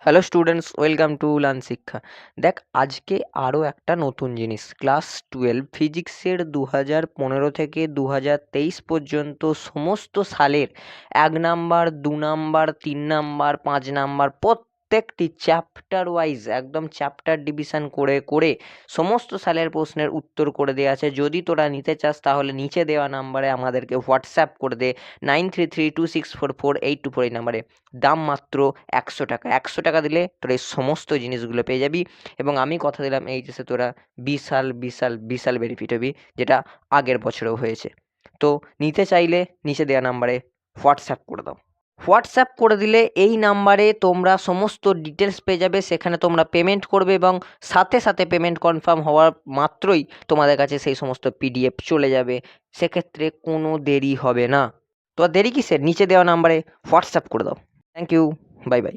Hello students, welcome to learn শিক্ষা। দেখ, আজকে আরও একটা নতুন জিনিস, ক্লাস 12 ফিজিক্সের 2015 থেকে 2023 পর্যন্ত সমস্ত সালের 1 নাম্বার, 2 নাম্বার, 3 নাম্বার, 5 নাম্বার প্রত্যেকটি চ্যাপ্টার ওয়াইজ একদম চ্যাপ্টার ডিভিশন করে করে সমস্ত সালের প্রশ্নের উত্তর করে দেওয়া আছে। যদি তোরা নিতে চাস তাহলে নিচে দেওয়া নাম্বারে আমাদেরকে হোয়াটসঅ্যাপ করে দে 9332644824 এই নাম্বারে। দাম মাত্র 100 টাকা। 100 টাকা দিলে তোরা এই সমস্ত জিনিসগুলো পেয়ে যাবি এবং আমি কথা দিলাম এইচএসে তোরা বিশাল বিশাল বিশাল বেনিফিট হবি, যেটা আগের বছরেও হয়েছে। তো নিতে চাইলে নিচে দেওয়া নাম্বারে হোয়াটসঅ্যাপ করে দাও। হোয়াটসঅ্যাপ করে দিলে এই নাম্বারে তোমরা সমস্ত ডিটেলস পেয়ে যাবে। সেখানে তোমরা পেমেন্ট করবে এবং সাথে সাথে পেমেন্ট কনফার্ম হওয়ার মাত্রই তোমাদের কাছে সেই সমস্ত পিডিএফ চলে যাবে। সেক্ষেত্রে কোনো দেরি হবে না। তো আর দেরি কিসের? নিচে দেওয়া নাম্বারে হোয়াটসঅ্যাপ করে দাও। Thank you. Bye by.